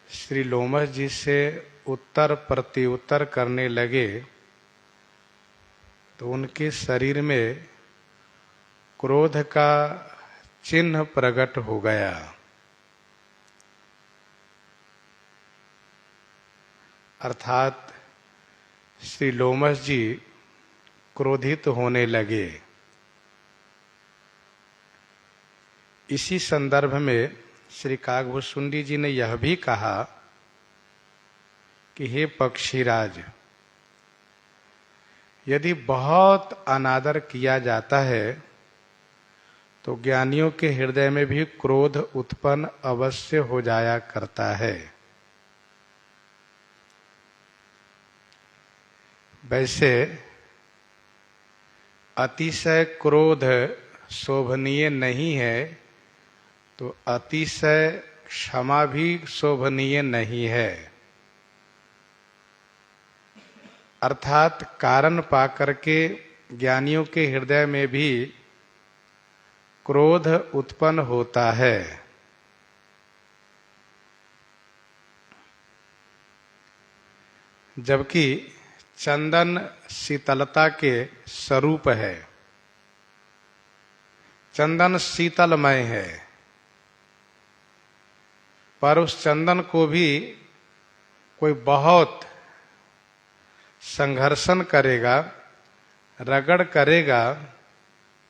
श्री लोमश जी से उत्तर प्रत्युत्तर करने लगे तो उनके शरीर में क्रोध का चिन्ह प्रकट हो गया। अर्थात श्री लोमश जी क्रोधित होने लगे। इसी संदर्भ में श्री काकभूषुंडी जी ने यह भी कहा कि हे पक्षीराज, यदि बहुत अनादर किया जाता है तो ज्ञानियों के हृदय में भी क्रोध उत्पन्न अवश्य हो जाया करता है। वैसे अतिशय क्रोध शोभनीय नहीं है तो अतिशय क्षमा भी शोभनीय नहीं है। अर्थात कारण पाकर के ज्ञानियों के हृदय में भी क्रोध उत्पन्न होता है। जबकि चंदन शीतलता के स्वरूप है, चंदन शीतलमय है, पर उस चंदन को भी कोई बहुत संघर्षण करेगा, रगड़ करेगा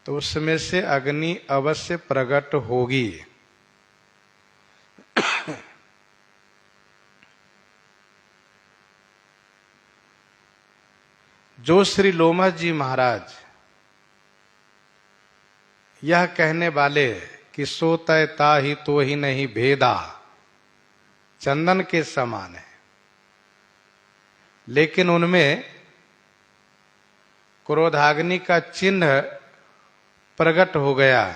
तो उसमें से अग्नि अवश्य प्रकट होगी। जो श्री लोमश जी महाराज यह कहने वाले कि सो तय ताहि तो ही नहीं भेदा, चंदन के समान है, लेकिन उनमें क्रोधाग्नि का चिन्ह प्रकट हो गया।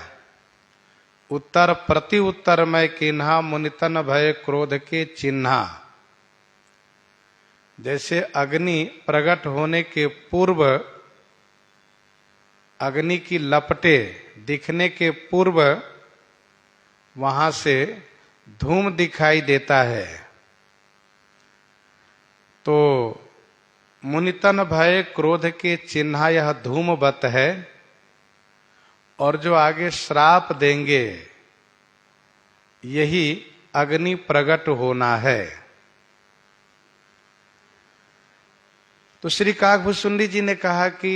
उत्तर प्रति उत्तर में किन्हा मुनितन भय क्रोध के चिन्हा। जैसे अग्नि प्रकट होने के पूर्व, अग्नि की लपटे दिखने के पूर्व वहां से धूम दिखाई देता है, तो मुनितन भय क्रोध के चिन्ह यह धूमवत है। और जो आगे श्राप देंगे यही अग्नि प्रकट होना है। तो श्री काकभूषुंडी जी ने कहा कि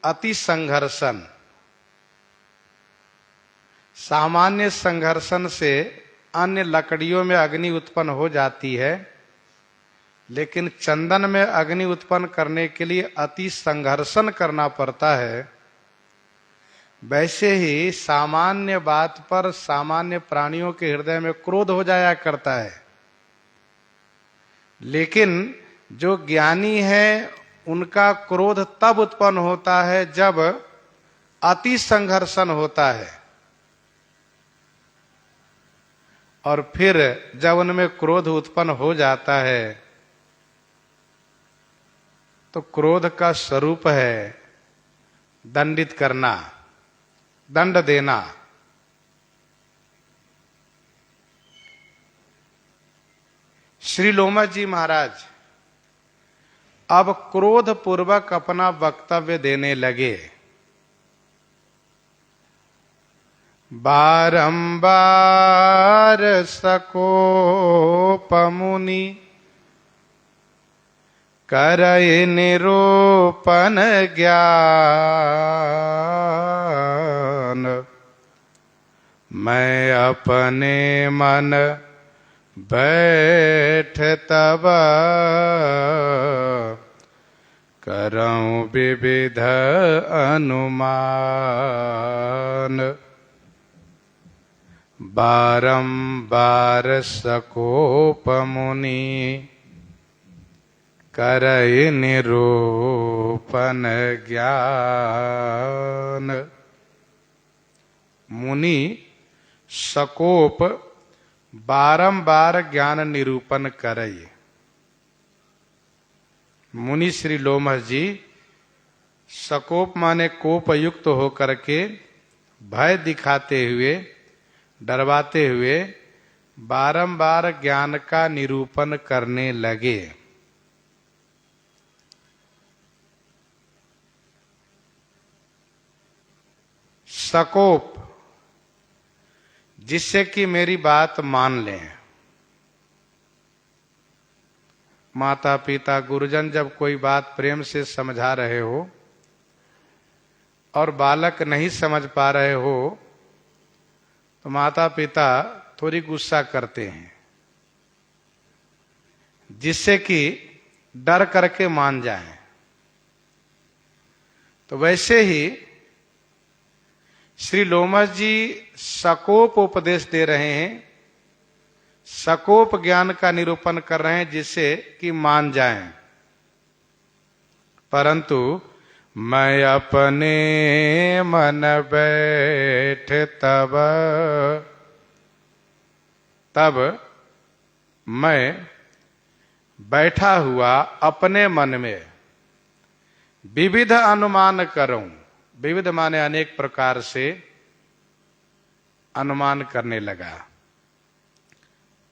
अति संघर्षण, सामान्य संघर्षण से अन्य लकड़ियों में अग्नि उत्पन्न हो जाती है, लेकिन चंदन में अग्नि उत्पन्न करने के लिए अति संघर्षण करना पड़ता है। वैसे ही सामान्य बात पर सामान्य प्राणियों के हृदय में क्रोध हो जाया करता है, लेकिन जो ज्ञानी है उनका क्रोध तब उत्पन्न होता है जब अति संघर्षण होता है। और फिर जब उनमें क्रोध उत्पन्न हो जाता है तो क्रोध का स्वरूप है दंडित करना, दंड देना। श्री लोमश जी महाराज अब क्रोध पूर्वक अपना वक्तव्य देने लगे। बारंबार सकोप मुनि करय निरूपण ज्ञान, मैं अपने मन बैठ तब करऊं विविध अनुमान। बारंबार सकोप मुनि करय निरूपण ज्ञान। मुनि सकोप बारंबार ज्ञान निरूपण करय। मुनि श्री लोमश जी सकोप माने कोप युक्त होकर के भय दिखाते हुए, डरवाते हुए बारंबार ज्ञान का निरूपण करने लगे। सकोप, जिससे कि मेरी बात मान लें। माता पिता गुरुजन जब कोई बात प्रेम से समझा रहे हो और बालक नहीं समझ पा रहे हो तो माता पिता थोड़ी गुस्सा करते हैं, जिससे कि डर करके मान जाएं। तो वैसे ही श्री लोमस जी सकोप उपदेश दे रहे हैं, सकोप ज्ञान का निरूपण कर रहे हैं, जिससे कि मान जाएं। परंतु मैं अपने मन बैठ तब मैं बैठा हुआ अपने मन में विविध अनुमान करूं। विविध माने अनेक प्रकार से अनुमान करने लगा।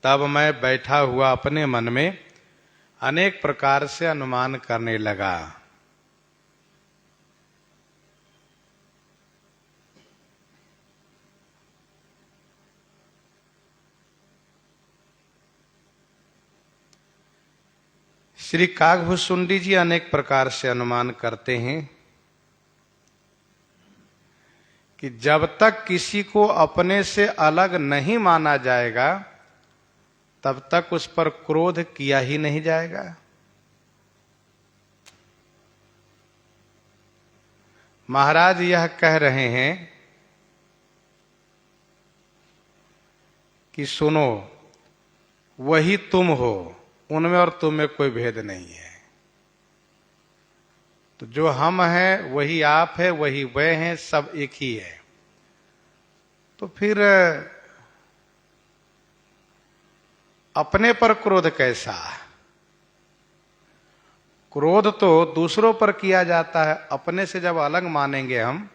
तब मैं बैठा हुआ अपने मन में अनेक प्रकार से अनुमान करने लगा। श्री काकभुसुंडी जी अनेक प्रकार से अनुमान करते हैं कि जब तक किसी को अपने से अलग नहीं माना जाएगा तब तक उस पर क्रोध किया ही नहीं जाएगा। महाराज यह कह रहे हैं कि सुनो, वही तुम हो, उनमें और तुम में कोई भेद नहीं है। तो जो हम हैं वही आप है, वही वह हैं, सब एक ही है। तो फिर अपने पर क्रोध कैसा? क्रोध तो दूसरों पर किया जाता है, अपने से जब अलग मानेंगे हम,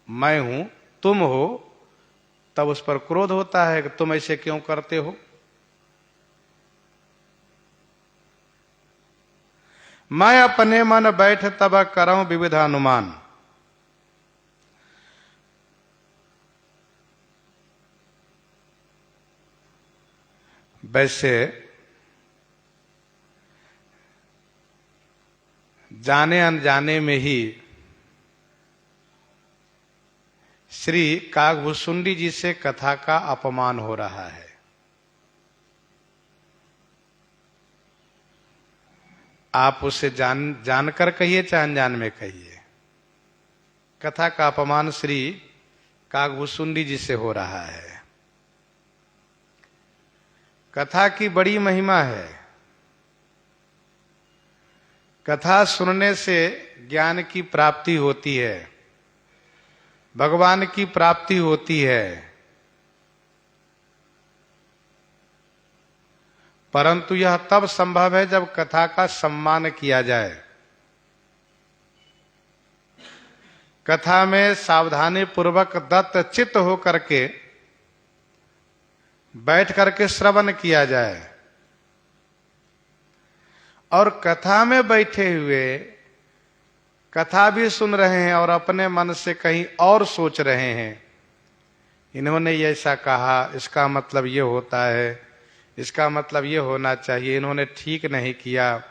मैं हूं तुम हो, तब उस पर क्रोध होता है कि तुम ऐसे क्यों करते हो। मैं अपने मन बैठ तब करऊं विविध अनुमान। वैसे जाने अनजाने में ही श्री काकभुसुंडी जी से कथा का अपमान हो रहा है। आप उसे जानकर कहिए चाहे अनजान में कहिए, कथा का अपमान श्री काकभुसुंडी जी से हो रहा है। कथा की बड़ी महिमा है। कथा सुनने से ज्ञान की प्राप्ति होती है, भगवान की प्राप्ति होती है। परंतु यह तब संभव है जब कथा का सम्मान किया जाए। कथा में सावधानी पूर्वक दत्त चित्त हो करके बैठ करके श्रवण किया जाए, और कथा में बैठे हुए कथा भी सुन रहे हैं और अपने मन से कहीं और सोच रहे हैं, इन्होंने ऐसा कहा, इसका मतलब ये होता है, इसका मतलब ये होना चाहिए, इन्होंने ठीक नहीं किया।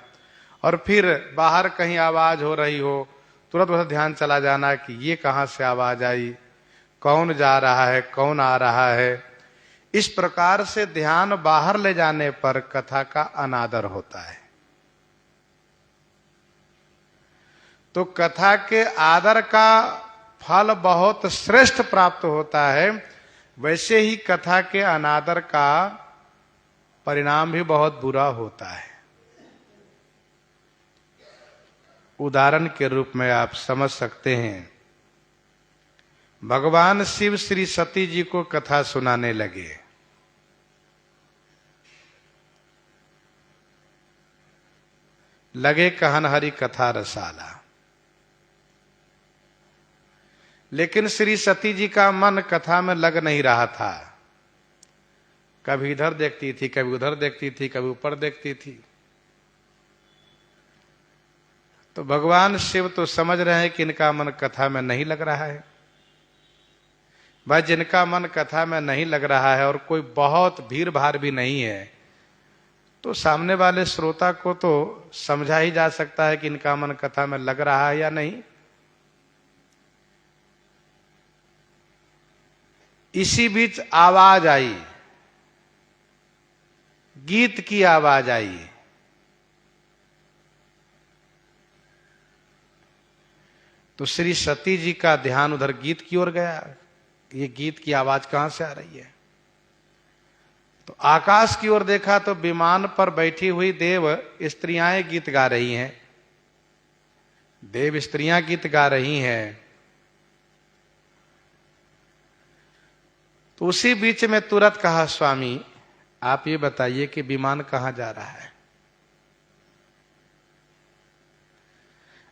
और फिर बाहर कहीं आवाज हो रही हो, तुरंत वह ध्यान चला जाना कि ये कहां से आवाज आई, कौन जा रहा है, कौन आ रहा है। इस प्रकार से ध्यान बाहर ले जाने पर कथा का अनादर होता है। तो कथा के आदर का फल बहुत श्रेष्ठ प्राप्त होता है, वैसे ही कथा के अनादर का परिणाम भी बहुत बुरा होता है। उदाहरण के रूप में आप समझ सकते हैं, भगवान शिव श्री सती जी को कथा सुनाने लगे। लगे कहन हरि कथा रसाला, लेकिन श्री सती जी का मन कथा में लग नहीं रहा था। कभी इधर देखती थी, कभी उधर देखती थी, कभी ऊपर देखती थी। तो भगवान शिव तो समझ रहे हैं कि इनका मन कथा में नहीं लग रहा है। भाई जिनका मन कथा में नहीं लग रहा है और कोई बहुत भीड़ भाड़ भी नहीं है, तो सामने वाले श्रोता को तो समझा ही जा सकता है कि इनका मन कथा में लग रहा है या नहीं। इसी बीच आवाज आई, गीत की आवाज आई। तो श्री सती जी का ध्यान उधर गीत की ओर गया। ये गीत की आवाज कहां से आ रही है? तो आकाश की ओर देखा तो विमान पर बैठी हुई देव स्त्रियां गीत गा रही हैं। देव स्त्रियां गीत गा रही हैं। तो उसी बीच में तुरंत कहा, स्वामी आप ये बताइए कि विमान कहां जा रहा है?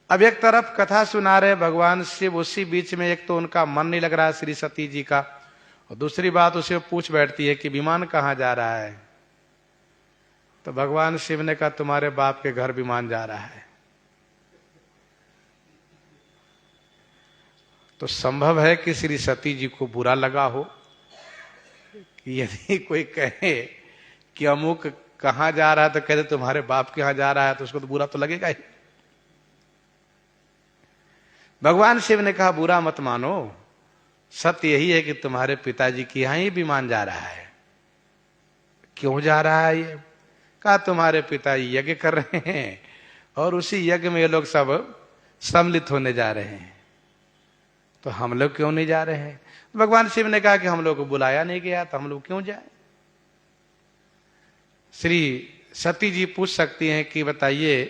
अब एक तरफ कथा सुना रहे भगवान शिव, उसी बीच में एक तो उनका मन नहीं लग रहा है श्री सती जी का, और दूसरी बात उसे पूछ बैठती है कि विमान कहां जा रहा है? तो भगवान शिव ने कहा, तुम्हारे बाप के घर विमान जा रहा है। तो संभव है कि श्री सती जी को बुरा लगा हो कि यदि कोई कहे कि अमुक कहां जा रहा है तो कहते तुम्हारे बाप के यहां जा रहा है, तो उसको तो बुरा तो लगेगा ही। भगवान शिव ने कहा, बुरा मत मानो, सत्य यही है कि तुम्हारे पिताजी के यहां ही विमान जा रहा है। क्यों जा रहा है ये? कहा, तुम्हारे पिताजी यज्ञ कर रहे हैं और उसी यज्ञ में ये लोग सब सम्मिलित होने जा रहे हैं, तो हम लोग क्यों नहीं जा रहे हैं? भगवान शिव ने कहा कि हम लोग को बुलाया नहीं गया, तो हम लोग क्यों जाए? श्री सती जी पूछ सकती हैं कि बताइए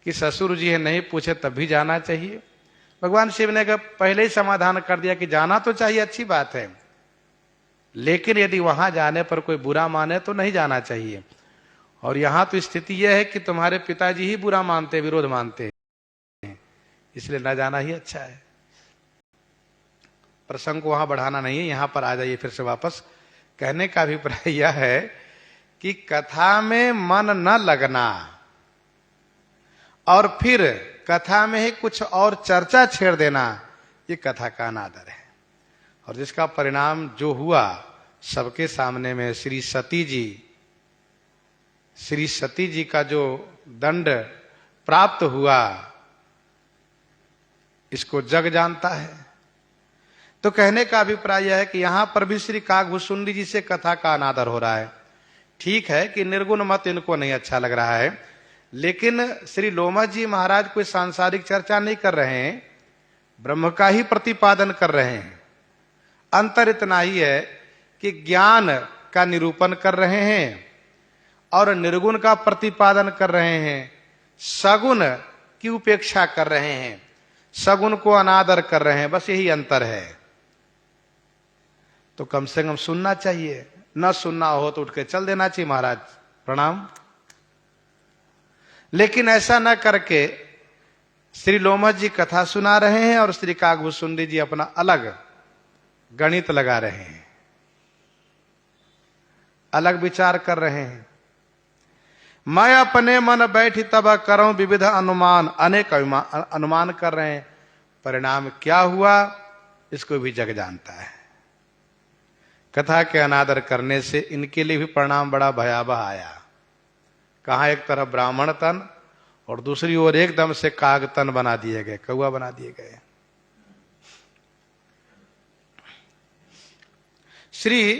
कि ससुर जी है, नहीं पूछे तब भी जाना चाहिए? भगवान शिव ने कहा, पहले ही समाधान कर दिया कि जाना तो चाहिए, अच्छी बात है, लेकिन यदि वहां जाने पर कोई बुरा माने तो नहीं जाना चाहिए। और यहां तो स्थिति यह है कि तुम्हारे पिताजी ही बुरा मानते, विरोध मानते हैं, इसलिए न जाना ही अच्छा है। प्रसंग को वहां बढ़ाना नहीं है, यहां पर आ जाइए फिर से वापस। कहने का अभिप्राय यह है कि कथा में मन न लगना और फिर कथा में ही कुछ और चर्चा छेड़ देना, ये कथा का अनादर है। और जिसका परिणाम जो हुआ सबके सामने में, श्री सती जी का जो दंड प्राप्त हुआ, इसको जग जानता है। तो कहने का अभिप्राय यह है कि यहां पर भी श्री काकभूषुंडी जी से कथा का अनादर हो रहा है। ठीक है कि निर्गुण मत इनको नहीं अच्छा लग रहा है, लेकिन श्री लोमश जी महाराज कोई सांसारिक चर्चा नहीं कर रहे हैं, ब्रह्म का ही प्रतिपादन कर रहे हैं। अंतर इतना ही है कि ज्ञान का निरूपण कर रहे हैं और निर्गुण का प्रतिपादन कर रहे हैं, सगुण की उपेक्षा कर रहे हैं, सगुण को अनादर कर रहे हैं, बस यही अंतर है। तो कम से कम सुनना चाहिए, न सुनना हो तो उठ के चल देना चाहिए, महाराज प्रणाम। लेकिन ऐसा न करके श्री लोमश जी कथा सुना रहे हैं और श्री काकभूषुंडी जी अपना अलग गणित लगा रहे हैं, अलग विचार कर रहे हैं। मैं अपने मन बैठी तब करूं विविध अनुमान, अनेक अनुमान कर रहे हैं। परिणाम क्या हुआ इसको भी जग जानता है। कथा के अनादर करने से इनके लिए भी परिणाम बड़ा भयावह आया। कहां एक तरफ ब्राह्मण तन और दूसरी ओर एकदम से काग तन बना दिए गए, कौआ बना दिए गए। श्री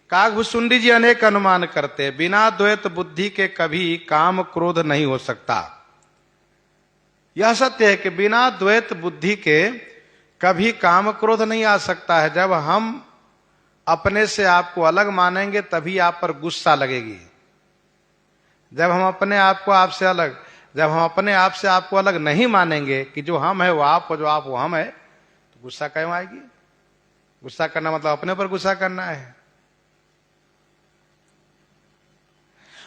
काकभूषुंडी जी अनेक अनुमान करते, बिना द्वैत बुद्धि के कभी काम क्रोध नहीं हो सकता। यह सत्य है कि बिना द्वैत बुद्धि के कभी काम क्रोध नहीं आ सकता है। जब हम अपने से आपको अलग मानेंगे तभी आप पर गुस्सा लगेगी। जब हम अपने आप को आपसे अलग, जब हम अपने आप से आपको अलग नहीं मानेंगे कि जो हम है वो आप हो, जो आप वो हम है, तो गुस्सा क्यों आएगी? गुस्सा करना मतलब अपने पर गुस्सा करना है।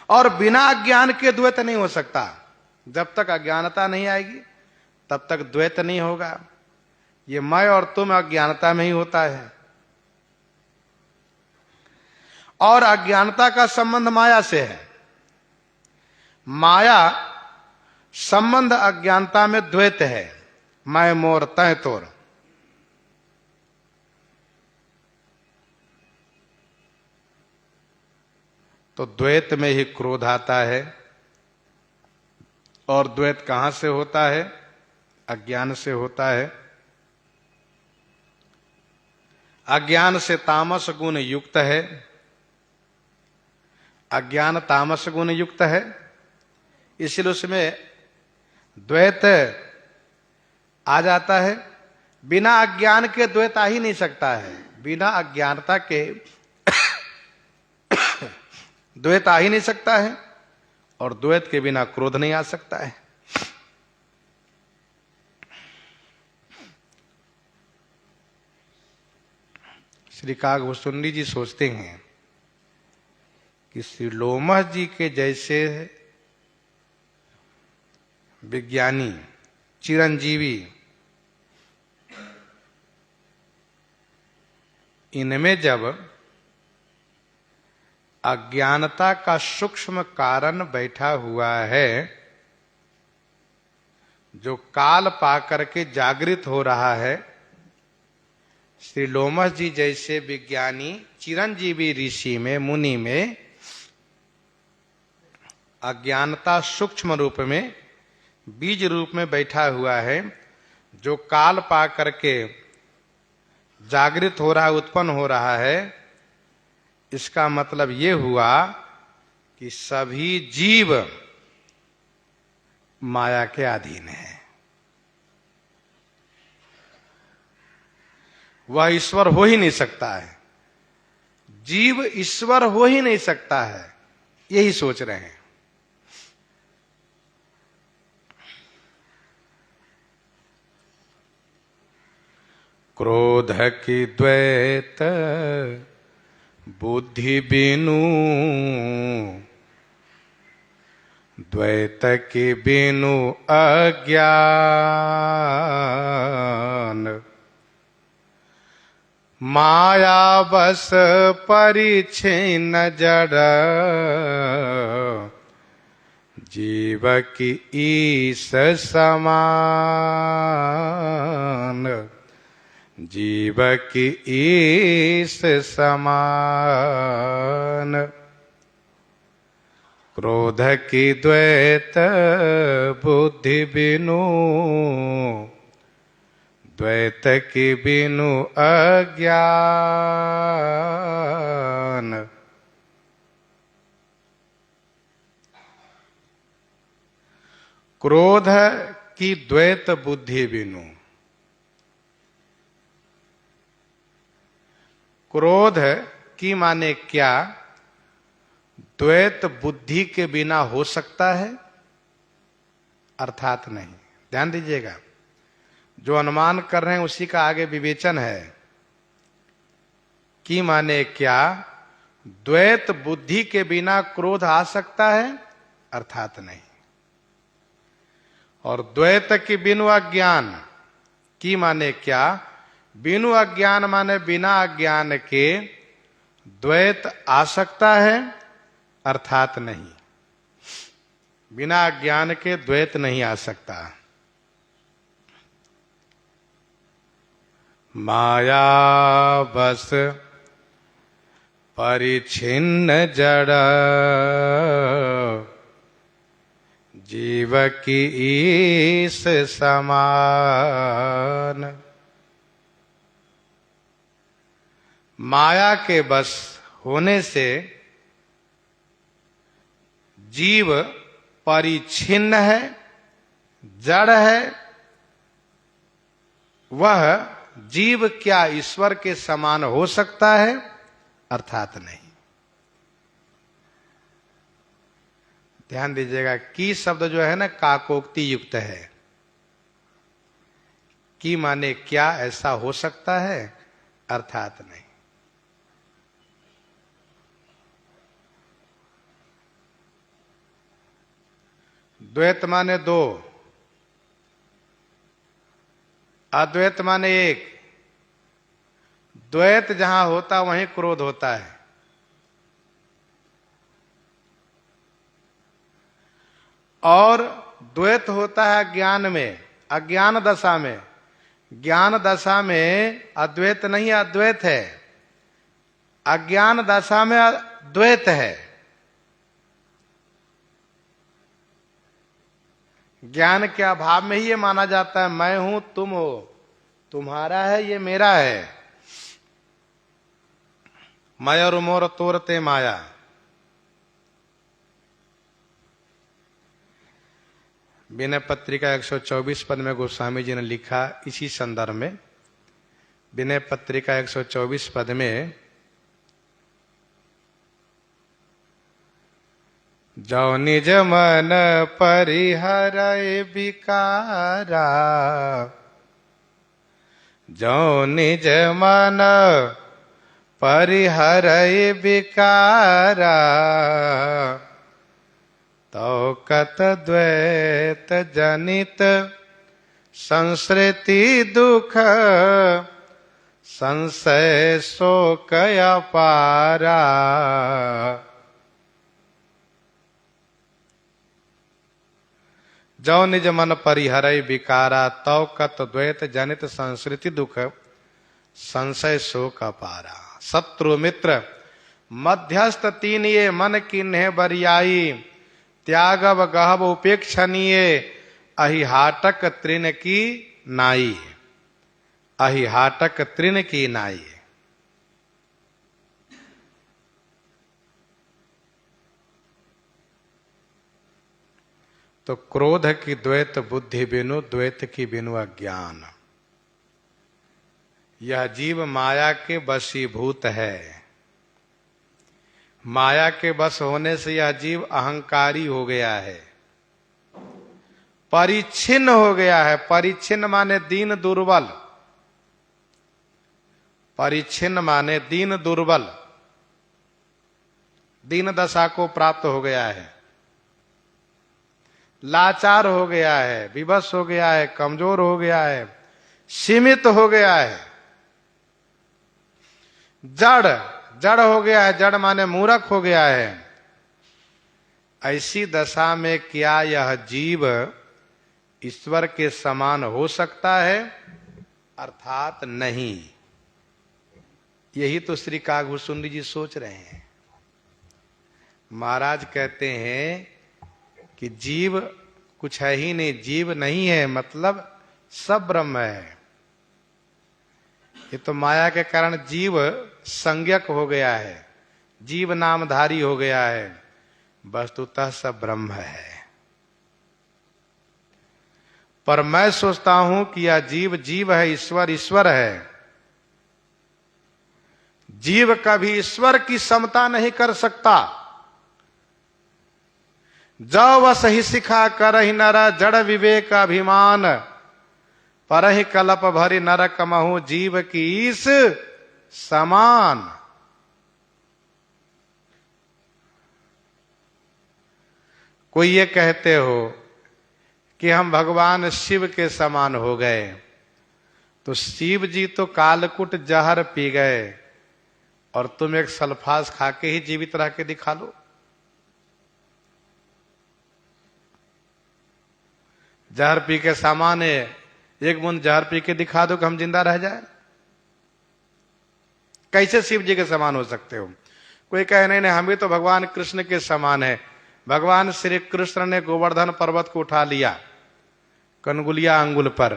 और बिना अज्ञान के द्वैत नहीं हो सकता। जब तक अज्ञानता नहीं आएगी तब तक द्वैत नहीं होगा। ये मैं और तुम अज्ञानता में ही होता है। और अज्ञानता का संबंध माया से है। माया संबंध अज्ञानता में द्वैत है, मैं मोर तय तोर। तो द्वैत में ही क्रोध आता है, और द्वैत कहां से होता है? अज्ञान से होता है। अज्ञान से तामस गुण युक्त है, अज्ञान तामस गुण युक्त है, इसलिए उसमें द्वैत आ जाता है। बिना अज्ञान के द्वैत आ ही नहीं सकता है, बिना अज्ञानता के द्वैत आ ही नहीं सकता है, और द्वैत के बिना क्रोध नहीं आ सकता है। श्री काकभूषुंडी जी सोचते हैं कि श्री लोमश जी के जैसे विज्ञानी, चिरंजीवी, इनमें जब अज्ञानता का सूक्ष्म कारण बैठा हुआ है, जो काल पाकर के जागृत हो रहा है, श्री लोमश जी जैसे विज्ञानी चिरंजीवी ऋषि में, मुनि में अज्ञानता सूक्ष्म रूप में, बीज रूप में बैठा हुआ है, जो काल पा करके जागृत हो रहा है, उत्पन्न हो रहा है। इसका मतलब ये हुआ कि सभी जीव माया के अधीन है। वह ईश्वर हो ही नहीं सकता है, जीव ईश्वर हो ही नहीं सकता है, यही सोच रहे हैं। क्रोध की द्वैत बुद्धि बिनु, द्वैत की बिनु अज्ञान, माया बस परिच्छिन्न जड़, जीव की ईश समान, जीव की ईश समान। क्रोध की द्वैत बुद्धि बिनु, द्वैत की बिनु अज्ञान। क्रोध की द्वैत बुद्धि बिनु, क्रोध की माने क्या? द्वैत बुद्धि के बिना हो सकता है? अर्थात नहीं। ध्यान दीजिएगा, जो अनुमान कर रहे हैं उसी का आगे विवेचन है। की माने क्या? द्वैत बुद्धि के बिना क्रोध आ सकता है? अर्थात नहीं। और द्वैत की बिनु अज्ञान की माने क्या? बिनु अज्ञान माने बिना अज्ञान के द्वैत आ सकता है? अर्थात नहीं। बिना अज्ञान के द्वैत नहीं आ सकता। माया बस परिच्छिन्न जड़, जीव की ईश समान। माया के बस होने से जीव परिच्छिन्न है, जड़ है। वह जीव क्या ईश्वर के समान हो सकता है? अर्थात नहीं। ध्यान दीजिएगा, की शब्द जो है ना काकोक्ति युक्त है। की माने क्या ऐसा हो सकता है? अर्थात नहीं। द्वैत माने दो, अद्वैत माने एक। द्वैत जहां होता वहीं क्रोध होता है। और द्वैत होता है ज्ञान में, अज्ञान दशा में। ज्ञान दशा में अद्वैत नहीं, अद्वैत है। अज्ञान दशा में द्वैत है। ज्ञान के अभाव में ही ये माना जाता है मैं हूं, तुम हो, तुम्हारा है, ये मेरा है। माया और मोर तोरते माया। विनय पत्रिका 124 पद में गोस्वामी जी ने लिखा इसी संदर्भ में। विनय पत्रिका 124 पद में जो निज मन परिहरय विकारा, जो निज मन परिहरय विकारा, तो कत द्वैत जनित संसृति दुख, संशय शोक अपारा। जो निज मन परिहरय विकारा, तो कत द्वैत जनित संसृति दुख, संशय शोक अपारा। शत्रु मित्र मध्यस्थ तीन ये मन किन्हे बरियाई, त्यागव गहव उपेक्षणीय, अहिहाटक तृण की नाई। अहिहाटक तृण की नाई। तो क्रोध की द्वैत बुद्धि बिनु, द्वैत की बिनु अज्ञान। यह जीव माया के वशीभूत है। माया के बस होने से यह जीव अहंकारी हो गया है, परिच्छिन्न हो गया है। परिच्छिन्न माने दीन दुर्बल। परिच्छिन्न माने दीन दुर्बल, दीन दशा को प्राप्त हो गया है, लाचार हो गया है, विवश हो गया है, कमजोर हो गया है, सीमित हो गया है, जड़ हो गया है। जड़ माने मूर्ख हो गया है। ऐसी दशा में क्या यह जीव ईश्वर के समान हो सकता है? अर्थात नहीं। यही तो श्री कागभूषुंडी जी सोच रहे हैं। महाराज कहते हैं कि जीव कुछ है ही नहीं, जीव नहीं है मतलब सब ब्रह्म है। ये तो माया के कारण जीव संज्ञक हो गया है, जीव नामधारी हो गया है, वस्तुतः सब ब्रह्म है। पर मैं सोचता हूं कि यह जीव जीव है, ईश्वर ईश्वर है। जीव कभी ईश्वर की समता नहीं कर सकता। जो वस ही सिखा करहि नर, जड़ विवेक अभिमान, परहि कलप भरि नर कमहु, जीव की ईस समान। कोई ये कहते हो कि हम भगवान शिव के समान हो गए, तो शिव जी तो कालकुट जहर पी गए और तुम एक सल्फास खा के ही जीवित रह के दिखा लो। जहर पी के सामान है, एक बूंद जहर पी के दिखा दो कि हम जिंदा रह जाए। कैसे शिव जी के समान हो सकते हो? कोई कहे नहीं नहीं, हम भी तो भगवान कृष्ण के समान है। भगवान श्री कृष्ण ने गोवर्धन पर्वत को उठा लिया कनगुलिया अंगुल पर,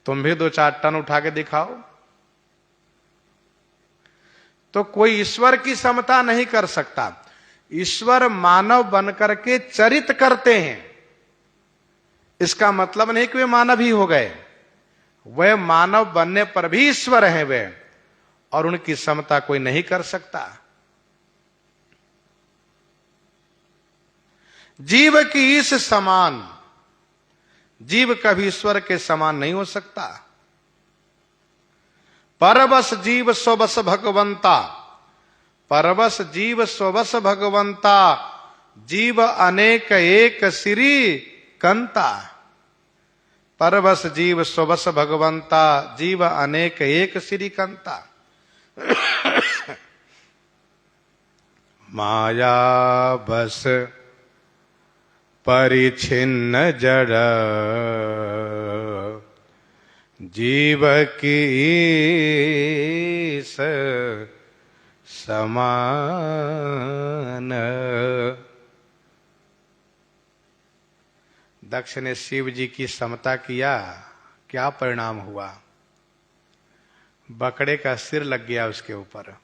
तुम भी 2-4 टन उठा के दिखाओ। तो कोई ईश्वर की समता नहीं कर सकता। ईश्वर मानव बनकर के चरित करते हैं, इसका मतलब नहीं कि वे मानव ही हो गए। वे मानव बनने पर भी ईश्वर हैं वे, और उनकी समता कोई नहीं कर सकता। जीव की इस समान, जीव कभी ईश्वर के समान नहीं हो सकता। परवश जीव स्वबस भगवंता, परवश जीव स्वबस भगवंता, जीव अनेक एक श्री कंता। परवश जीव स्वबस भगवंता, जीव अनेक एक श्री कंता। माया बस परिच्छिन्न जड़ जीव की ईस समान। दक्ष ने शिव जी की समता किया, क्या परिणाम हुआ? बकरे का सिर लग गया उसके ऊपर।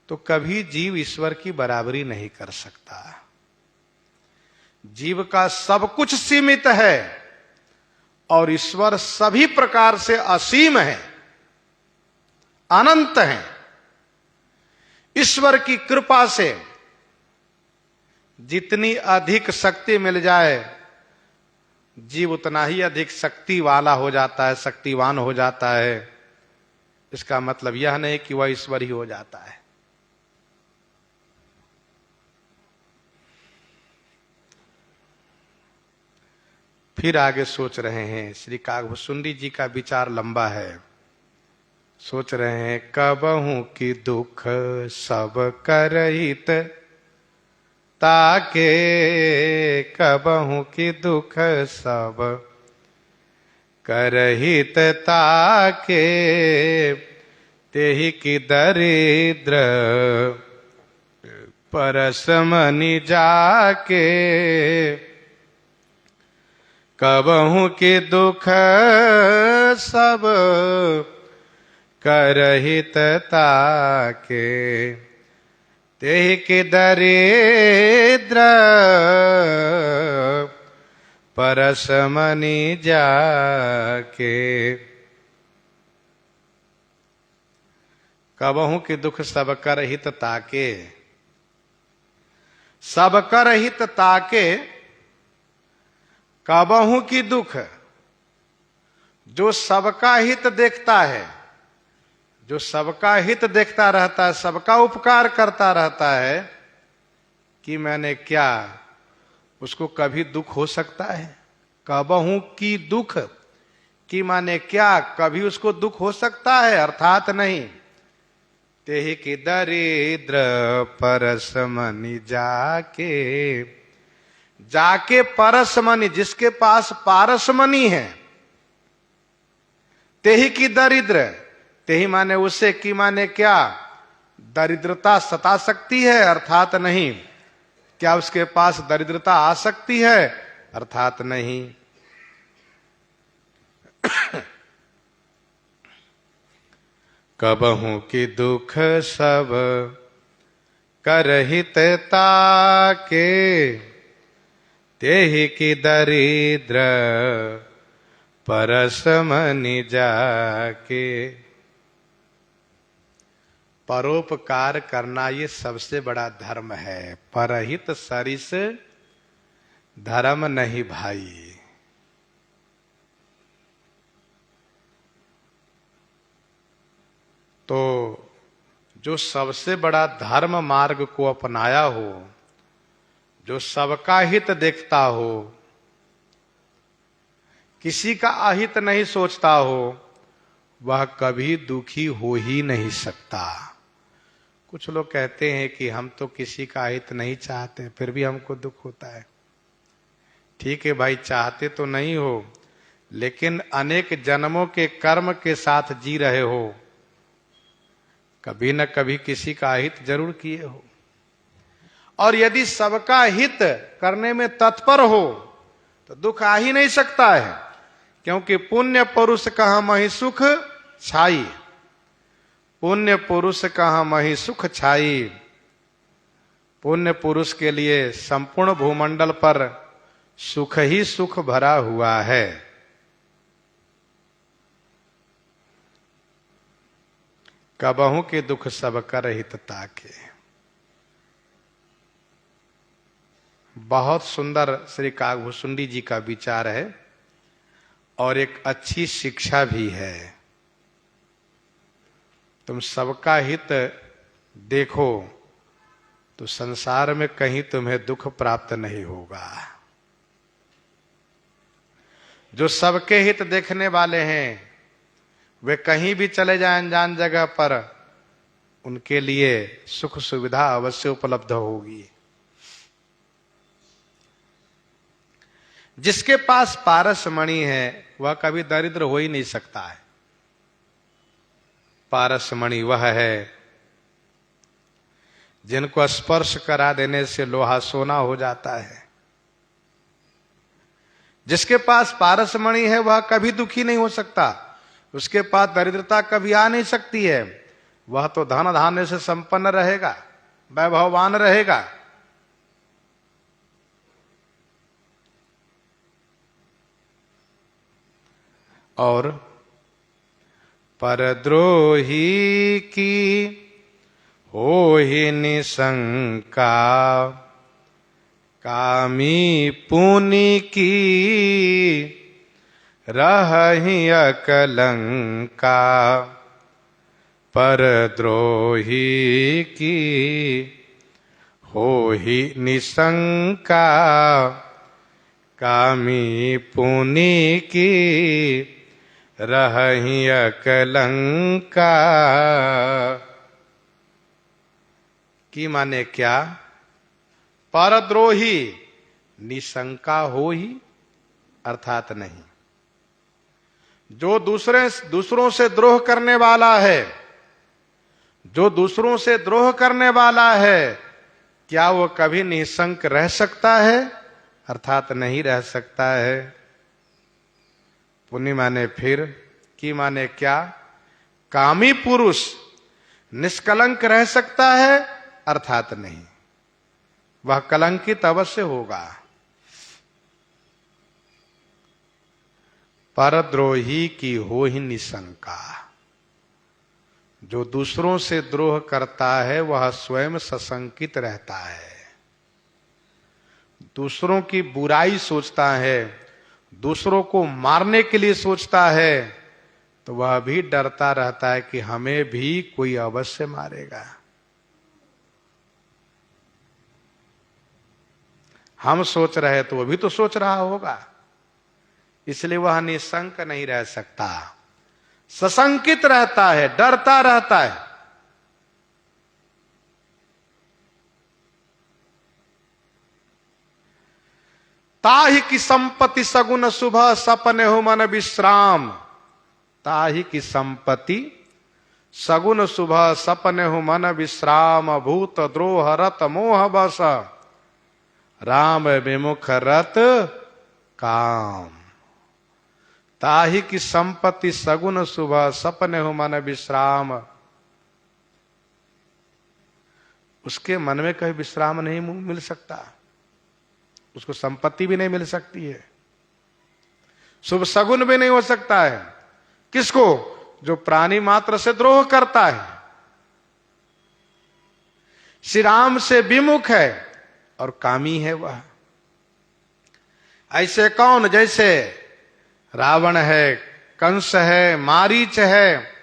तो कभी जीव ईश्वर की बराबरी नहीं कर सकता। जीव का सब कुछ सीमित है और ईश्वर सभी प्रकार से असीम है, अनंत है। ईश्वर की कृपा से जितनी अधिक शक्ति मिल जाए, जीव उतना ही अधिक शक्ति वाला हो जाता है, शक्तिवान हो जाता है। इसका मतलब यह नहीं कि वह ईश्वर ही हो जाता है। फिर आगे सोच रहे हैं, श्री काकभुसुंडी जी का विचार लंबा है। सोच रहे हैं, कबहू की दुख सब करहित ताके, कबहू की दुख सब करहित ताके, तेहि की दरिद्र परसमनि जाके, कबहू के दुख सब करहित ताके, तेहि के दरिद्र परसमनि जाके। कबहू के दुख सब करहित ताके, सब करहित ताके, कबहू की दुख, जो सबका हित देखता है, जो सबका हित देखता रहता है, सबका उपकार करता रहता है, कि मैंने क्या, उसको कभी दुख हो सकता है? कबहू की दुख कि माने क्या, कभी उसको दुख हो सकता है? अर्थात नहीं। तेहि की दरिद्र परसमनि जाके, जाके परसमनि, जिसके पास पारसमनि है, तेहि की दरिद्र, तेहि माने उसे, की माने क्या, दरिद्रता सता सकती है? अर्थात नहीं। क्या उसके पास दरिद्रता आ सकती है? अर्थात नहीं। कबहू की दुख सब करहित ताके, तेहि की दरिद्र परसमनि जाके। परोपकार करना ये सबसे बड़ा धर्म है। परहित सरिस धर्म नहीं भाई। तो जो सबसे बड़ा धर्म मार्ग को अपनाया हो, जो सबका हित देखता हो, किसी का अहित नहीं सोचता हो, वह कभी दुखी हो ही नहीं सकता। कुछ लोग कहते हैं कि हम तो किसी का हित नहीं चाहते, फिर भी हमको दुख होता है। ठीक है भाई, चाहते तो नहीं हो, लेकिन अनेक जन्मों के कर्म के साथ जी रहे हो, कभी न कभी किसी का हित जरूर किए हो। और यदि सबका हित करने में तत्पर हो तो दुख आ ही नहीं सकता है, क्योंकि पुण्य पुरुष कहाँ मही सुख छाई, पुण्य पुरुष कहाँ मही सुख छाई। पुण्य पुरुष के लिए संपूर्ण भूमंडल पर सुख ही सुख भरा हुआ है। कबहू के दुख सब करहित ताके। बहुत सुंदर श्री काकभुसुंडी जी का विचार है और एक अच्छी शिक्षा भी है। तुम सबका हित देखो तो संसार में कहीं तुम्हें दुख प्राप्त नहीं होगा। जो सबके हित देखने वाले हैं वे कहीं भी चले जाएं अनजान जगह पर, उनके लिए सुख सुविधा अवश्य उपलब्ध होगी। जिसके पास पारसमणि है वह कभी दरिद्र हो ही नहीं सकता है। पारसमणि वह है जिनको स्पर्श करा देने से लोहा सोना हो जाता है। जिसके पास पारसमणि है वह कभी दुखी नहीं हो सकता, उसके पास दरिद्रता कभी आ नहीं सकती है। वह तो धन धान्य से संपन्न रहेगा, वैभववान रहेगा। और परद्रोही की होहि निशंका, कामी पुनि की रहहि अकलंका। परद्रोही की होहि निशंका, कामी पुनि की रहहि अकलंका। की माने क्या? परद्रोही निशंका हो ही, अर्थात नहीं। जो दूसरों से द्रोह करने वाला है, जो दूसरों से द्रोह करने वाला है, क्या वो कभी निशंक रह सकता है? अर्थात नहीं रह सकता है। पुण्य माने फिर, की माने क्या? कामी पुरुष निष्कलंक रह सकता है? अर्थात नहीं, वह कलंकित अवश्य होगा। परद्रोही की हो ही निशंका। जो दूसरों से द्रोह करता है वह स्वयं सशंकित रहता है। दूसरों की बुराई सोचता है, दूसरों को मारने के लिए सोचता है, तो वह भी डरता रहता है कि हमें भी कोई अवश्य मारेगा। हम सोच रहे तो वह भी तो सोच रहा होगा, इसलिए वह निशंक नहीं रह सकता, सशंकित रहता है, डरता रहता है। ताहि की संपत्ति सगुन शुभ सपने हो मन विश्राम। ताहि की संपत्ति सगुन शुभ सपने हो मन विश्राम। भूत द्रोह रत मोह बस राम विमुख रत काम। ताहि की संपत्ति सगुन शुभ सपने हो मन विश्राम। उसके मन में कहीं विश्राम नहीं मिल सकता, उसको संपत्ति भी नहीं मिल सकती है, शुभ सगुन भी नहीं हो सकता है। किसको? जो प्राणी मात्र से द्रोह करता है, श्री राम से विमुख है और कामी है वह। ऐसे कौन? जैसे रावण है, कंस है, मारीच है,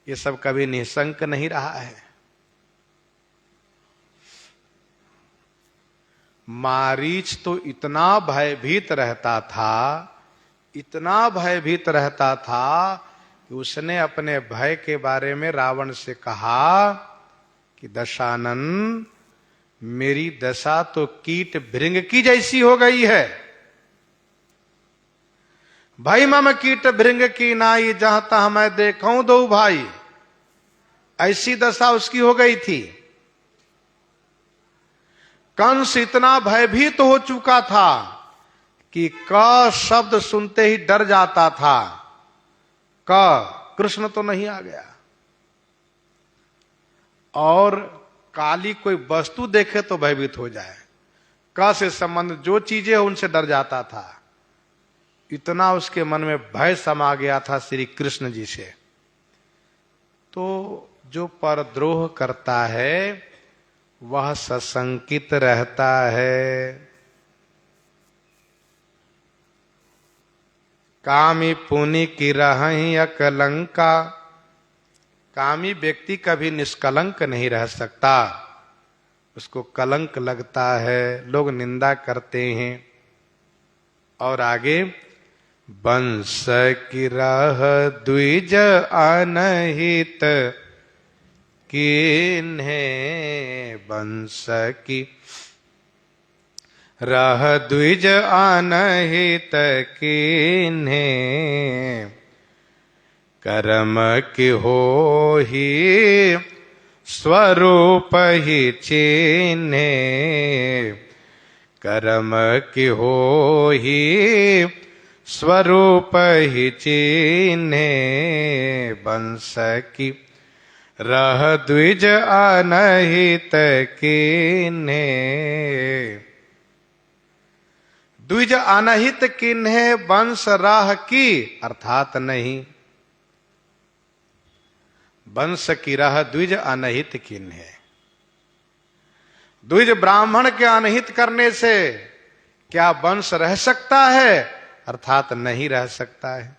ये सब कभी निशंक नहीं रहा है। मारीच तो इतना भयभीत रहता था, इतना भयभीत रहता था कि उसने अपने भय के बारे में रावण से कहा कि दशानन, मेरी दशा तो कीट भृंग की जैसी हो गई है। भाई मम कीट भृंग की नाई, जहां तहां मैं देखूं दो भाई। ऐसी दशा उसकी हो गई थी। कंस इतना भयभीत हो चुका था कि क शब्द सुनते ही डर जाता था। कृष्ण तो नहीं आ गया। और काली कोई वस्तु देखे तो भयभीत हो जाए। क से संबंध जो चीजें हैं उनसे डर जाता था। इतना उसके मन में भय समा गया था श्री कृष्ण जी से। तो जो परद्रोह करता है वह सशंकित रहता है। कामी पुनि की रहहि अकलंका। कामी व्यक्ति कभी निष्कलंक नहीं रह सकता, उसको कलंक लगता है, लोग निंदा करते हैं। और आगे बंस की राह द्विज अनहित किन्हे, बंस की राह द्विज अनहित किन्हे, कर्म की हो ही स्वरूप ही चिन्हे, कर्म की हो ही स्वरूप ही चिन्हे, बंस की राह द्विज अनहित किन्हे। द्विज अनहित किन्हे वंश राह की, अर्थात नहीं। वंश की राह द्विज अनहित किन्हे। द्विज ब्राह्मण के अनहित करने से क्या वंश रह सकता है? अर्थात नहीं रह सकता है।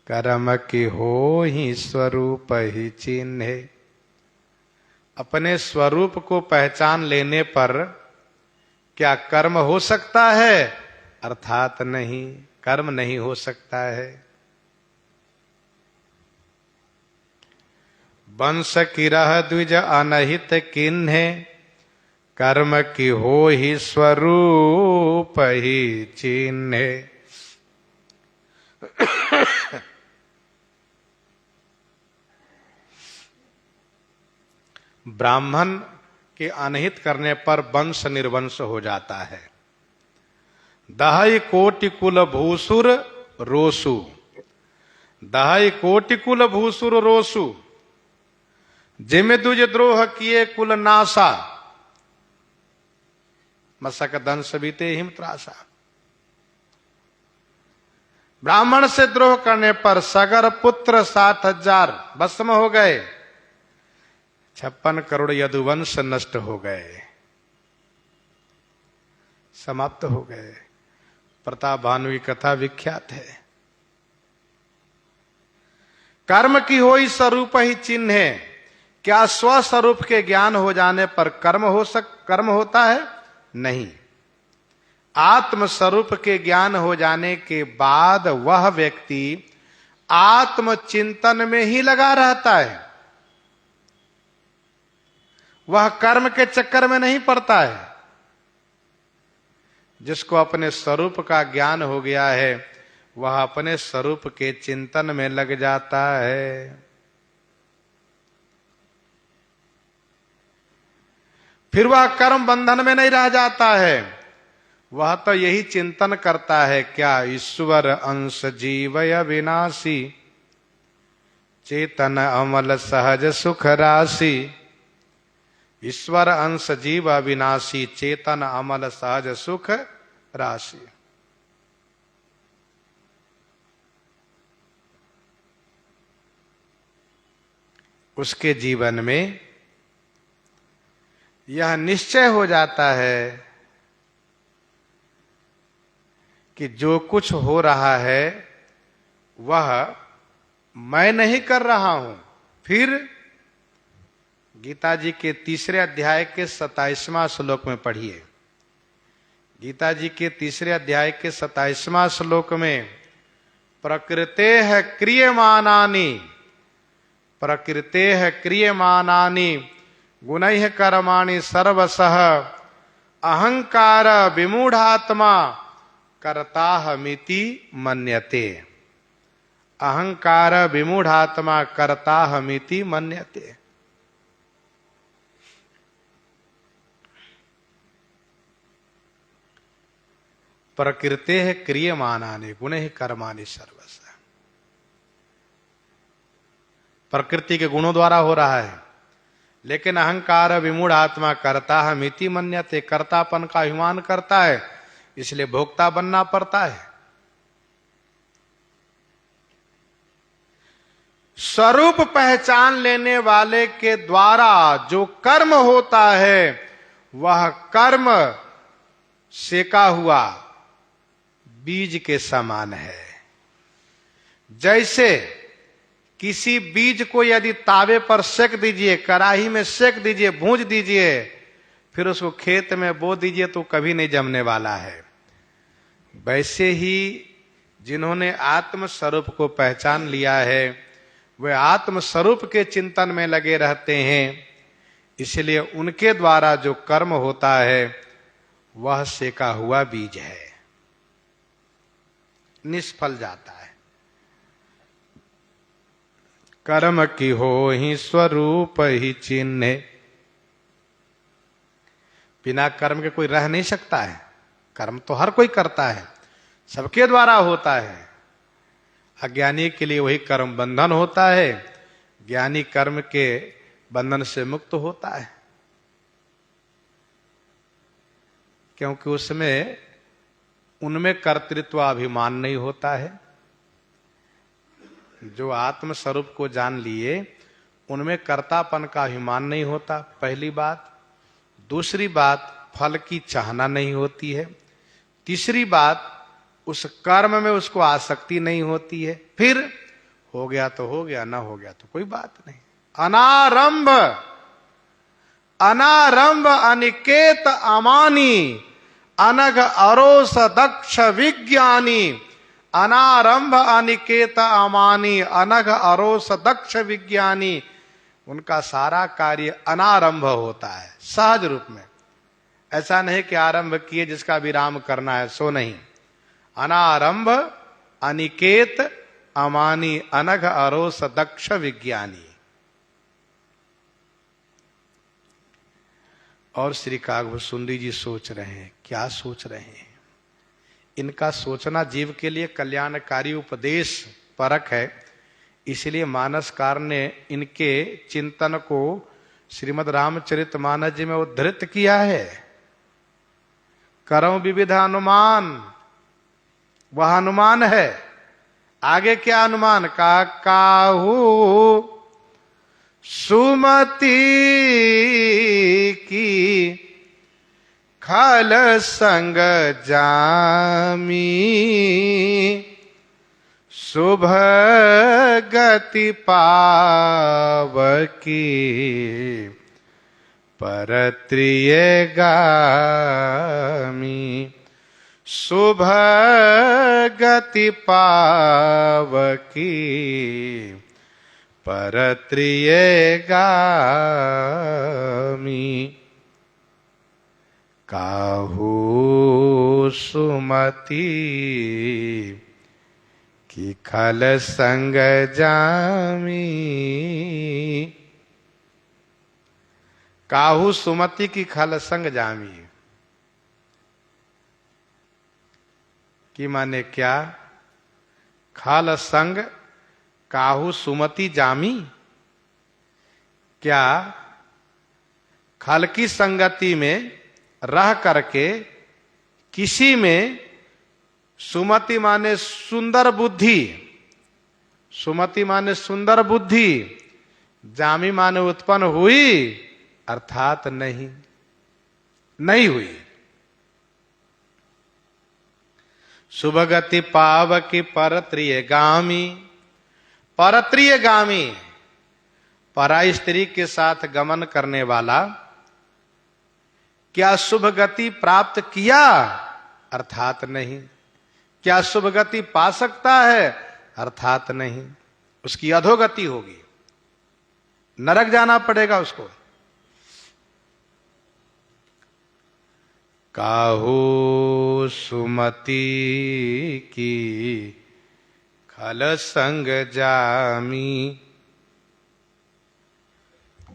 कर्म की हो ही स्वरूप ही चिन्हे। अपने स्वरूप को पहचान लेने पर क्या कर्म हो सकता है? अर्थात नहीं, कर्म नहीं हो सकता है। वंश की राह द्विज अनहित किन्हे, कर्म की हो ही स्वरूप ही चिन्हे। ब्राह्मण के अनहित करने पर वंश निर्वंश हो जाता है। दहाई कोटि कुल भूसुर रोसु, दहाई कोटि कुल भूसुर रोसु, जिम दुज द्रोह किए कुल नासा, मसक दंश बीते हिम त्रासा। ब्राह्मण से द्रोह करने पर सगर पुत्र 60,000 भस्म हो गए, 56 करोड़ यदुवंश नष्ट हो गए, समाप्त हो गए। प्रताप भानु की कथा विख्यात है। कर्म की होई स्वरूप ही चिन्ह है। क्या स्वस्वरूप के ज्ञान हो जाने पर कर्म होता है? नहीं। आत्म स्वरूप के ज्ञान हो जाने के बाद वह व्यक्ति आत्म चिंतन में ही लगा रहता है, वह कर्म के चक्कर में नहीं पड़ता है। जिसको अपने स्वरूप का ज्ञान हो गया है वह अपने स्वरूप के चिंतन में लग जाता है। फिर वह कर्म बंधन में नहीं रह जाता है, वह तो यही चिंतन करता है, क्या ईश्वर अंश जीवय विनाशी, चेतन अमल सहज सुख राशि। ईश्वर अंश जीव अविनाशी, चेतन अमल सहज सुख राशि। उसके जीवन में यह निश्चय हो जाता है कि जो कुछ हो रहा है वह मैं नहीं कर रहा हूं। फिर गीता जी के 3 अध्याय के 27वां श्लोक में पढ़िए। गीता जी के 3 अध्याय के 27वां श्लोक में प्रकृतेः क्रियमानानि, प्रकृतेः क्रियमानानि गुणैः कर्माणि सर्वशः अहंकार विमूढ़ात्मा कर्ताहमिति मन्यते। अहंकार विमूढ़ात्मा कर्ताहमिति मन्यते। प्रकृतेः क्रियमानानि गुणैः कर्माणि सर्वशः। प्रकृति के गुणों द्वारा हो रहा है, लेकिन अहंकार विमूढ़ आत्मा करता है मिति मन्यते, कर्तापन का अभिमान करता है, इसलिए भोक्ता बनना पड़ता है। स्वरूप पहचान लेने वाले के द्वारा जो कर्म होता है वह कर्म सेका हुआ बीज के समान है। जैसे किसी बीज को यदि तावे पर सेक दीजिए, कढ़ाई में सेक दीजिए, भूंज दीजिए, फिर उसको खेत में बो दीजिए तो कभी नहीं जमने वाला है। वैसे ही जिन्होंने आत्म स्वरूप को पहचान लिया है वे आत्म स्वरूप के चिंतन में लगे रहते हैं, इसलिए उनके द्वारा जो कर्म होता है वह सेका हुआ बीज है, निष्फल जाता है। कर्म की हो ही स्वरूप ही चिन्ह, बिना कर्म के कोई रह नहीं सकता है। कर्म तो हर कोई करता है, सबके द्वारा होता है। अज्ञानी के लिए वही कर्म बंधन होता है, ज्ञानी कर्म के बंधन से मुक्त होता है, क्योंकि उसमें उनमें कर्तृत्वाभिमान नहीं होता है। जो आत्म स्वरूप को जान लिए उनमें कर्तापन का अभिमान नहीं होता, पहली बात। दूसरी बात, फल की चाहना नहीं होती है। तीसरी बात, उस कर्म में उसको आसक्ति नहीं होती है। फिर हो गया तो हो गया, ना हो गया तो कोई बात नहीं। अनारंभ अनारंभ अनिकेत अमानी अनघ अरोस दक्ष विज्ञानी। अनारंभ अनिकेत अमानी अनघ अरोस दक्ष विज्ञानी। उनका सारा कार्य अनारंभ होता है, सहज रूप में। ऐसा नहीं कि आरंभ किए जिसका विराम करना है, सो नहीं। अनारंभ अनिकेत अमानी अनघ अरोस दक्ष विज्ञानी। और श्री कागभूषुंडी जी सोच रहे हैं, क्या सोच रहे हैं? इनका सोचना जीव के लिए कल्याणकारी उपदेश परक है, इसलिए मानसकार ने इनके चिंतन को श्रीमद् रामचरितमानस जी में उद्धृत किया है। करम विविध अनुमान, वह अनुमान है। आगे क्या अनुमान? काहू सुमति की खल संग जामी। शुभ गति पावकी परत्रिय गामी। शुभ गति पावकी परत्रिय गामी। काहू सुमति की खल संग जामी। काहू सुमति की खल संग जामी की माने क्या? खल संग काहू सुमति जामी। क्या खल की संगति में रह करके किसी में सुमति माने सुंदर बुद्धि, सुमति माने सुंदर बुद्धि, जामी माने उत्पन्न हुई, अर्थात नहीं, नहीं हुई। शुभ गति पावकी परत्रिय गामी। परत्रिय गामी, पराई स्त्री के साथ गमन करने वाला, क्या शुभ गति प्राप्त किया? अर्थात नहीं। क्या शुभ गति पा सकता है? अर्थात नहीं। उसकी अधोगति होगी, नरक जाना पड़ेगा उसको। काहू सुमति की खल संग जामी।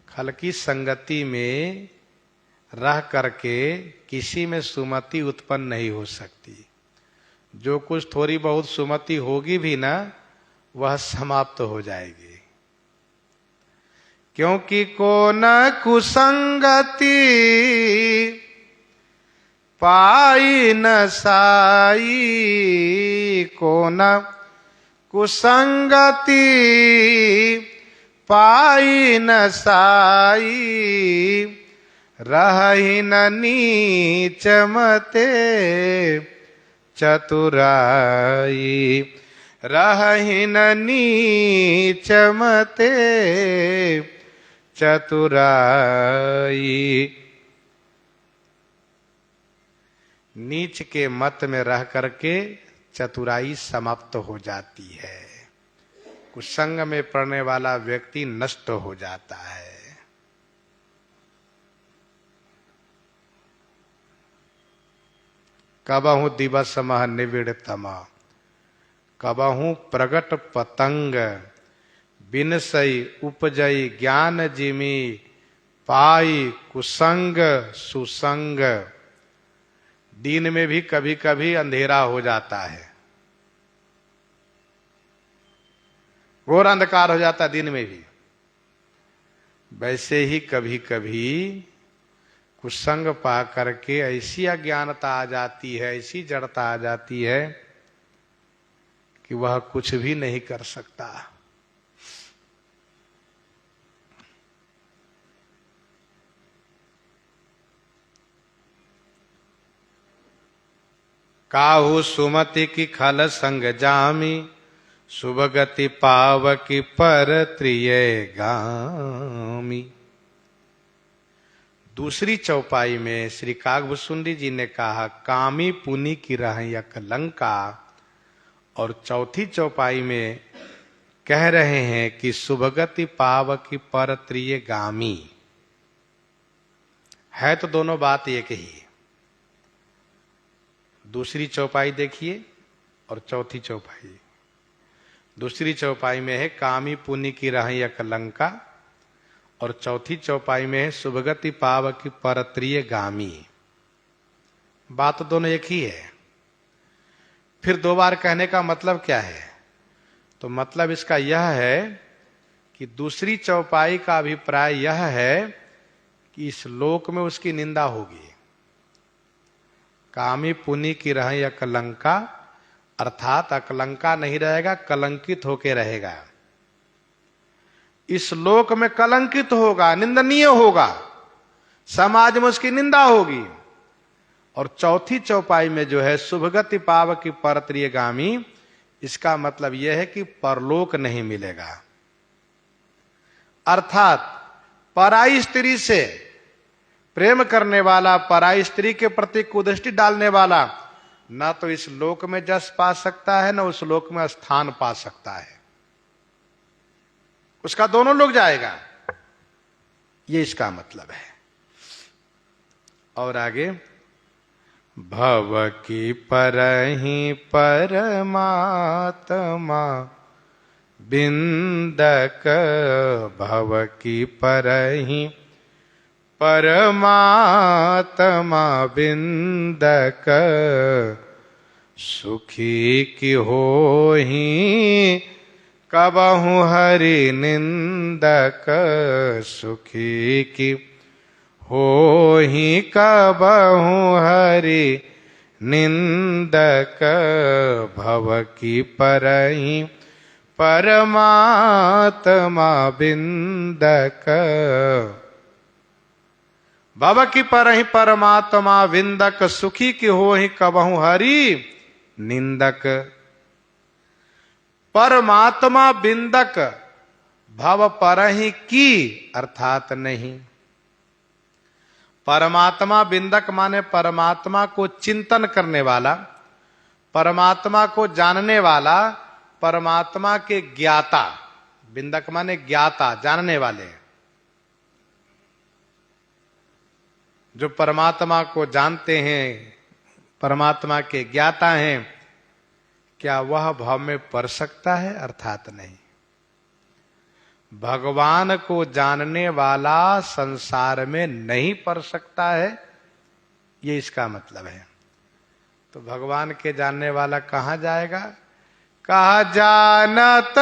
खल की संगति में रह करके किसी में सुमति उत्पन्न नहीं हो सकती। जो कुछ थोड़ी बहुत सुमति होगी भी ना, वह समाप्त हो जाएगी, क्योंकि को न कुसंगति पाई न साई। को न कुसंगति पाई न साई। रही न नीच मते चतुराई। रही न नीच मते चतुराई। नीच के मत में रह करके चतुराई समाप्त हो जाती है। कुसंग में पड़ने वाला व्यक्ति नष्ट हो जाता है। कबहु दिवस मह निविड़तम, कबहु प्रगट पतंग, बिनसई उपजई ज्ञान जिमी, पाई कुसंग सुसंग। दिन में भी कभी कभी अंधेरा हो जाता है, घोर अंधकार हो जाता है दिन में भी। वैसे ही कभी कभी कुसंग पा करके ऐसी अज्ञानता आ जाती है, ऐसी जड़ता आ जाती है कि वह कुछ भी नहीं कर सकता। काहू सुमति की खल संग जामी, शुभ गति पावकी पर त्रिय गामी। दूसरी चौपाई में श्री कागभूषुंडी जी ने कहा कामी पुनि की रह लंका, और चौथी चौपाई में कह रहे हैं कि शुभगति पावकी पर त्रिय गामी। है तो दोनों बात एक ही। दूसरी चौपाई देखिए और चौथी चौपाई। दूसरी चौपाई में है कामी पुनि की रह लंका, और चौथी चौपाई में है शुभगति पावकी पर त्रिय गामी। बात दोनों एक ही है। फिर दो बार कहने का मतलब क्या है? तो मतलब इसका यह है कि दूसरी चौपाई का अभिप्राय यह है कि इस लोक में उसकी निंदा होगी। कामी पुनि की रह अकलंका, अर्थात अकलंका नहीं रहेगा, कलंकित होके रहेगा। इस लोक में कलंकित होगा, निंदनीय होगा, समाज में उसकी निंदा होगी। और चौथी चौपाई में जो है शुभगति पावकी परत्रिय गामी, इसका मतलब यह है कि परलोक नहीं मिलेगा। अर्थात पराई स्त्री से प्रेम करने वाला, पराई स्त्री के प्रति कुदृष्टि डालने वाला, न तो इस लोक में जस पा सकता है, न उस लोक में स्थान पा सकता है। उसका दोनों लोग जाएगा, ये इसका मतलब है। और आगे भव की परहि परमात्मा बिंदक, भव की परहि परमात्मा बिंदक, सुखी की होहि कबहु हरि निंदक, सुखी की होहि कबहु हरि निंदक, भव की परहि परमात्मा बिंदक। भव की परहि परमात्मा विंदक, सुखी की होहि कबहु हरि निंदक। परमात्मा बिंदक, भव परहि की अर्थात नहीं। परमात्मा बिंदक माने परमात्मा को चिंतन करने वाला, परमात्मा को जानने वाला, परमात्मा के ज्ञाता। बिंदक माने ज्ञाता, जानने वाले। जो परमात्मा को जानते हैं, परमात्मा के ज्ञाता हैं, क्या वह भाव में पड़ सकता है? अर्थात नहीं। भगवान को जानने वाला संसार में नहीं पड़ सकता है, ये इसका मतलब है। तो भगवान के जानने वाला कहां जाएगा? कहा जानत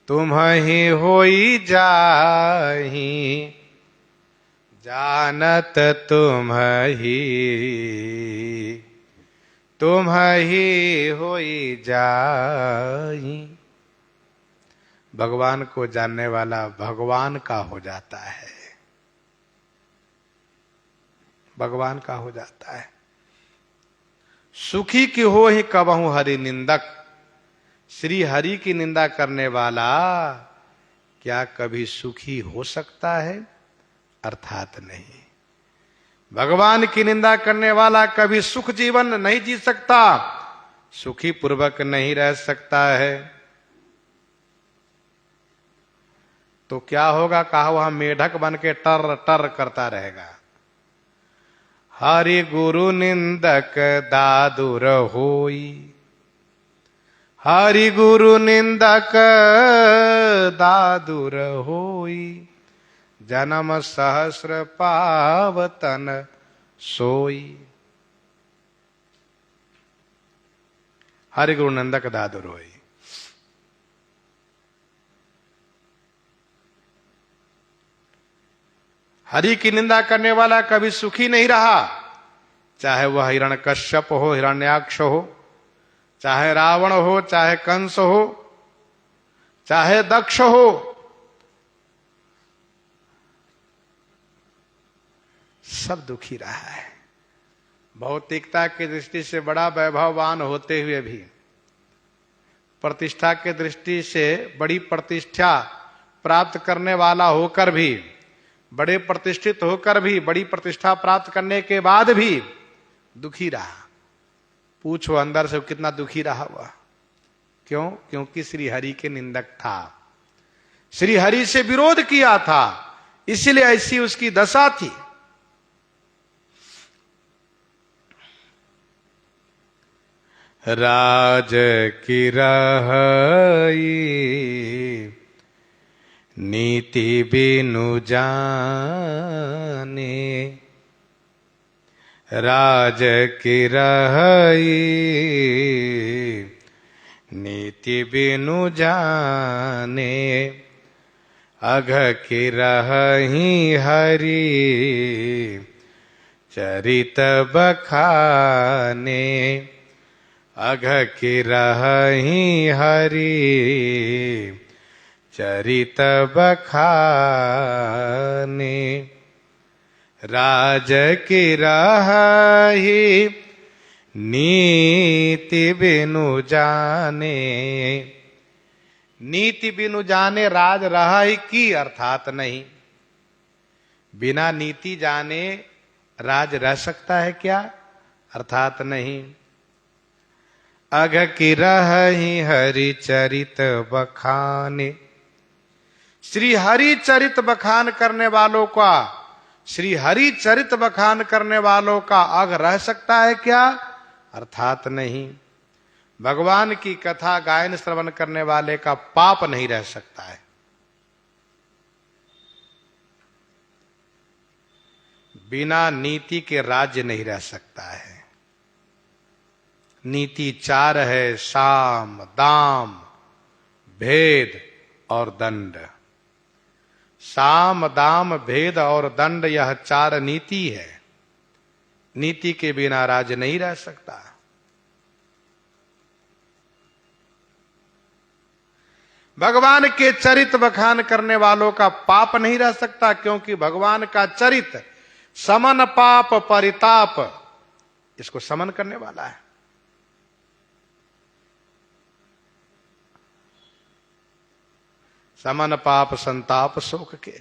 तुम ही होई जाही, जानत तुम ही होई जाही। भगवान को जानने वाला भगवान का हो जाता है, भगवान का हो जाता है। सुखी की हो ही कबहु हरि निंदक, श्री हरि की निंदा करने वाला क्या कभी सुखी हो सकता है? अर्थात नहीं। भगवान की निंदा करने वाला कभी सुख जीवन नहीं जी सकता, सुखी पूर्वक नहीं रह सकता है। तो क्या होगा, कहा वह मेढक बन के टर टर करता रहेगा। हरि गुरु निंदक दादुर होई, हरि गुरु निंदक दादुर होई, जन्म सहस्र पावतन सोई। हरि गुरु निंदक दादुर होई। हरि की निंदा करने वाला कभी सुखी नहीं रहा, चाहे वह हिरण्यकश्यप हो, हिरण्याक्ष हो, चाहे रावण हो, चाहे कंस हो, चाहे दक्ष हो, सब दुखी रहा है। भौतिकता की दृष्टि से बड़ा वैभववान होते हुए भी, प्रतिष्ठा की दृष्टि से बड़ी प्रतिष्ठा प्राप्त करने वाला होकर भी, बड़े प्रतिष्ठित होकर भी, बड़ी प्रतिष्ठा प्राप्त करने के बाद भी दुखी रहा। पूछो अंदर से कितना दुखी रहा वह। क्यों? क्योंकि श्री हरि के निंदक था, श्री हरि से विरोध किया था, इसलिए ऐसी उसकी दशा थी। राज की रहाई नीति बिनु जाने, राज की रहाई नीति बिनु जाने, अघ की रही हरि चरित बखाने, अघ की रही हरि चरित बखाने, राज की रही नीति बिनु जाने। नीति बिनु जाने राज रही की अर्थात नहीं। बिना नीति जाने राज रह सकता है क्या? अर्थात नहीं। अघ की रही हरि चरित बखाने, श्री हरि चरित बखान करने वालों का, श्री हरि चरित बखान करने वालों का अघ रह सकता है क्या? अर्थात नहीं। भगवान की कथा गायन श्रवण करने वाले का पाप नहीं रह सकता है। बिना नीति के राज्य नहीं रह सकता है। नीति चार है, साम दाम भेद और दंड। साम दाम भेद और दंड, यह चार नीति है। नीति के बिना राज्य नहीं रह सकता। भगवान के चरित बखान करने वालों का पाप नहीं रह सकता, क्योंकि भगवान का चरित समन पाप परिताप, इसको समन करने वाला है। समन पाप संताप शोक के।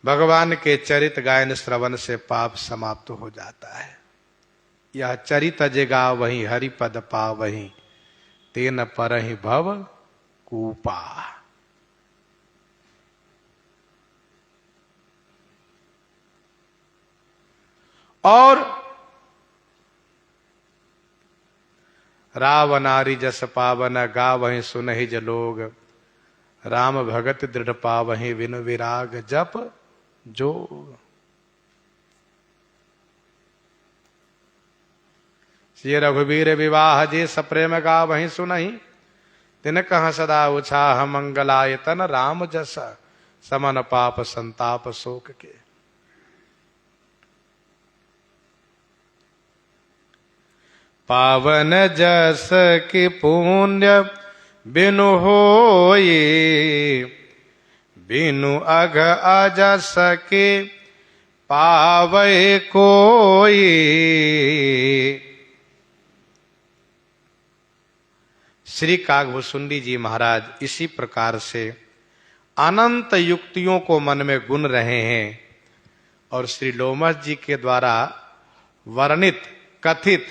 भगवान के चरित गायन श्रवण से पाप समाप्त हो जाता है। यह चरित जगा वही हरिपद पा वही, तेन परहि भव कूपा। और रावनारी जस पावन गावहि सुनहि ज लोग, राम भगत दृढ़ पावहि विनु विराग जप जोग। श्री रघुवीर विवाह जे सप्रेम गावहि सुनहि, तिन कह सदा उछाह मंगलायतन राम जस, समन पाप संताप शोक के। पावन जस की पुण्य बिनु होई, बिनु अघ अजस के पावे कोई। श्री कागभूषुंडी जी महाराज इसी प्रकार से अनंत युक्तियों को मन में गुन रहे हैं और श्री लोमस जी के द्वारा वर्णित कथित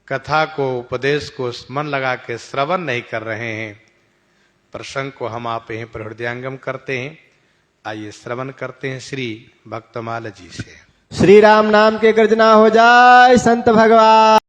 कथा को, उपदेश को मन लगा के श्रवण नहीं कर रहे हैं। प्रसंग को हम आप यहीं पर हृदयंगम करते हैं। आइए श्रवण करते हैं श्री भक्तमाल जी से। श्री राम नाम के गर्जना हो जाए संत भगवान।